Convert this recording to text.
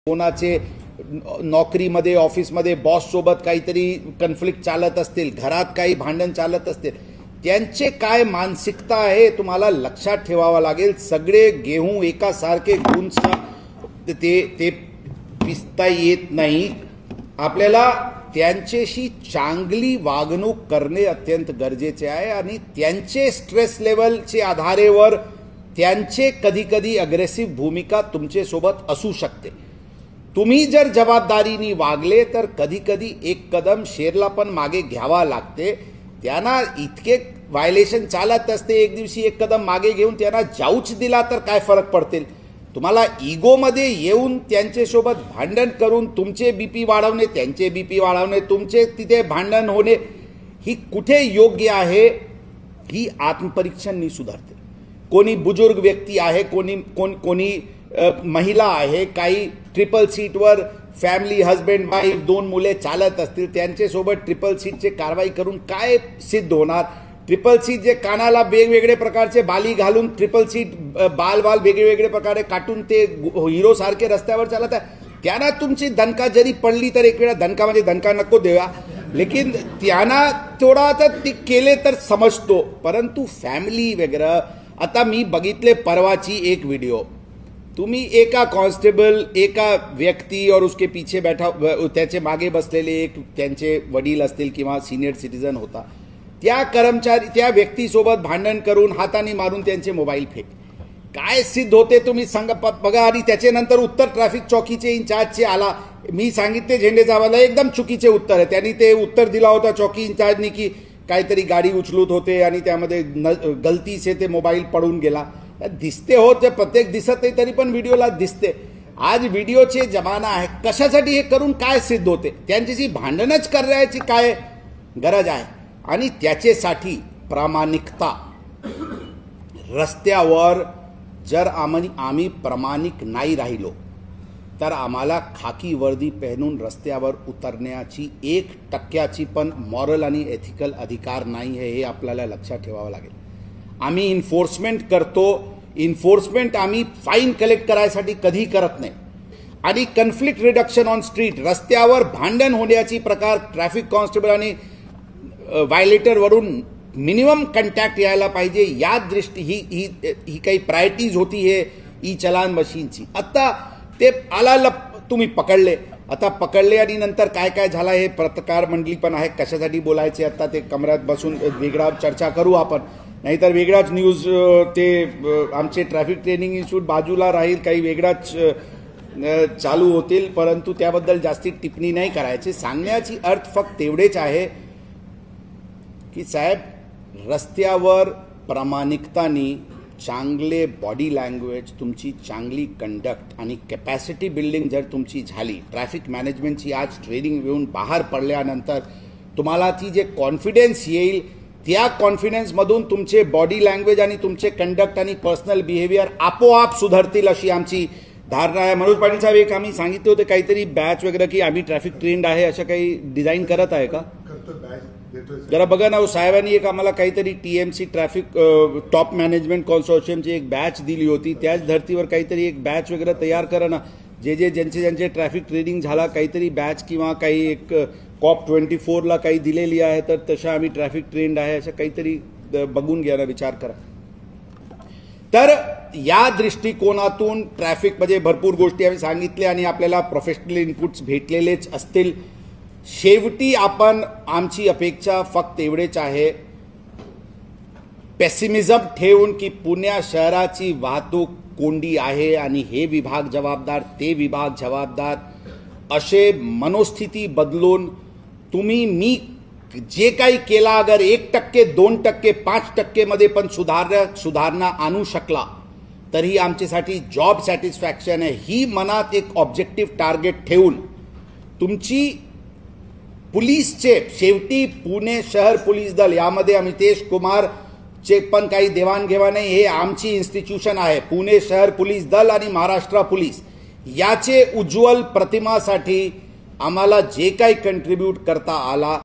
कोणाचे नोकरीमध्ये ऑफिसमध्ये बॉस सोबत काहीतरी कन्फ्लिक्ट चालत असतील, घरात काही भांडण चालत असतील, त्यांचे काय मानसिकता आहे तुम्हाला लक्षात ठेवावा लागेल. सगळे गेहूं एकासारखे गुंज ते पिसता येत नाही. आपल्याला त्यांच्याशी चांगली वागणूक करणे अत्यंत गरजेचे आहे आणि त्यांचे स्ट्रेस लेवलचे आधारेवर त्यांचे कधी कधी अग्रेसिव्ह भूमिका तुमचे सोबत असू शकते. तुम्ही जर जबाबदारीने वागले तर कधी कधी एक कदम शेरला पण मागे घ्यावा लागते. त्यांना इतके व्हायलेशन चालत असते, एक दिवशी एक कदम मागे घेऊन त्यांना जाऊच दिला तर काय फरक पडतील. तुम्हाला इगोमध्ये येऊन त्यांच्यासोबत भांडण करून तुमचे बीपी वाढवणे, त्यांचे बीपी वाढवणे, तुमचे तिथे भांडण होणे ही कुठे योग्य आहे. ही आत्मपरीक्षणनी सुधारते. कोणी बुजुर्ग व्यक्ती आहे, कोणी महिला आहे, काही ट्रिपल सीटवर फॅमिली हस्बंड वाईफ दोन मुले चालत असतील, त्यांच्यासोबत ट्रिपल सीटचे कारवाई करून काय सिद्ध होणार. ट्रिपल सीट जे कानाला वेगवेगळे प्रकारचे बाली घालून ट्रिपल सीट बाल वेगवेगळे प्रकारे काटून ते हिरो सारखे रस्त्यावर चालत आहे. त्यांना तुमची दणका जरी पडली तर एक वेळा दणकामध्ये दणका नको देवा, लेकिन त्यांना थोडा तर ते केले तर समजतो. परंतु फॅमिली वगैरे आता मी बघितले परवाची एक व्हिडिओ. तुम्ही एका कॉन्स्टेबल, एका व्यक्ती और उसके पीछे बैठा, त्याचे मागे बसलेले एक त्यांचे वडील असतील किंवा सिनियर सिटीजन होता, त्या कर्मचारी त्या व्यक्तीसोबत भांडण करून हाताने मारून त्यांचे मोबाईल फेक. काय सिद्ध होते तुम्ही सांगा बघा. आणि त्याच्यानंतर उत्तर ट्रॅफिक चौकीचे इंचार्जचे आला. मी सांगितले झेंडेचा आवाज एकदम चुकीचे उत्तर आहे. त्यांनी ते उत्तर दिला होता चौकी इंचार्जनी की काहीतरी गाडी उचलत होते आणि त्यामध्ये गलतीचे ते मोबाईल पडून गेला. दिसते हो, ते प्रत्येक दिसत नाही तरी पण व्हिडिओला दिसते. आज व्हिडिओचे जमाना आहे. कशासाठी हे करून काय सिद्ध होते. त्यांच्याशी भांडणच करायची काय गरज आहे. आणि त्याच्यासाठी प्रामाणिकता. रस्त्यावर जर आम्ही प्रामाणिक नाही राहिलो तर आम्हाला खाकी वर्दी पहनून रस्त्यावर उतरण्याची 1% पण मॉरल आणि एथिकल अधिकार नाही आहे. हे आपल्याला लक्षात ठेवावं लागेल. आम्ही इन्फोर्समेंट करतो. इन्फोर्समेंट आम्ही फाईन कलेक्ट करायसाठी कधी करत नाही. आणि कन्फ्लिक्ट रिडक्शन ऑन स्ट्रीट, रस्त्यावर भांडण होण्याची प्रकार ट्रॅफिक कॉन्स्टेबल आणि व्हायलेटरवरून मिनिमम कंटॅक्ट यायला पाहिजे. या दृष्टी ही काही प्रायोरिटीज होती हे ई चलान मशीनची. आता ते आला तुम्ही पकडले, आता पकडले आणि नंतर काय काय झाला हे पत्रकार मंडळी पण आहे. कशासाठी बोलायचे आता ते कमऱ्यात बसून वेगळा चर्चा करू आपण, नाहीतर वेगळाच न्यूज ते आमचे ट्रॅफिक ट्रेनिंग इन्स्टिट्यूट बाजूला राहील, काही वेगळाच चालू होतील. परंतु त्याबद्दल जास्ती टिप्पणी नाही करायची. सांगण्याची अर्थ फक्त एवढेच आहे की साहेब, रस्त्यावर प्रामाणिकतानी चांगले बॉडी लँग्वेज, तुमची चांगली कंडक्ट आणि कॅपॅसिटी बिल्डिंग जर तुमची झाली, ट्रॅफिक मॅनेजमेंटची आज ट्रेनिंग घेऊन बाहेर पडल्यानंतर तुम्हाला ती जे कॉन्फिडन्स येईल, त्या कॉन्फिडन्समधून तुमचे बॉडी लँग्वेज आणि तुमचे कंडक्ट आणि पर्सनल बिहेवियर आपोआप सुधारतील अशी आमची धारणा आहे. मनोज पाटील साहेब, एक आम्ही सांगितले होते काहीतरी बॅच वगैरे की आम्ही ट्रॅफिक ट्रेंड आहे, असं काही डिझाईन करत आहे का? जरा बघा ना. साहेबांनी एक आम्हाला काहीतरी टीएमसी ट्रॅफिक टॉप मॅनेजमेंट कॉन्सोर्शियमची एक बॅच दिली होती. त्याच धर्तीवर काहीतरी एक बॅच वगैरे तयार करा ना. ज्यांचे ट्रॅफिक ट्रेनिंग झाला काहीतरी बॅच किंवा काही एक COP 24ला काही दिलेली आहे, तर तशा आम्ही ट्रॅफिक ट्रेंड आहे असं काहीतरी बघून घ्या ना, विचार करा. तर या दृष्टिकोनातून ट्रॅफिक म्हणजे भरपूर गोष्टी आम्ही सांगितल्या आणि आपल्याला प्रोफेशनल इनपुट्स भेटलेलेच असतील. शेवटी आपण आमची अपेक्षा फक्त एवढेच आहे, पेसिमिझम ठेवून की पुण्या शहराची वाहतूक कोंडी आहे आणि हे विभाग जबाबदार, ते विभाग जबाबदार, असे मनोस्थिती बदलून तुम्ही मी जे काही केला अगर 1%, 2%, 5% मध्ये पण सुधारणा आणू शकला तरी आमच्यासाठी जॉब सॅटिस्फॅक्शन आहे. ही मनात एक ऑब्जेक्टिव्ह टार्गेट ठेवून तुमची पोलीसचे, शेवटी पुणे शहर पोलीस दल यामध्ये अमितेश कुमार चे पण काही देवाणघेवाण नाही. हे आमची इन्स्टिट्यूशन आहे. पुणे शहर पोलीस दल आणि महाराष्ट्र पोलीस याचे उज्ज्वल प्रतिमासाठी आम्हाला जे काही कंट्रीब्यूट करता आला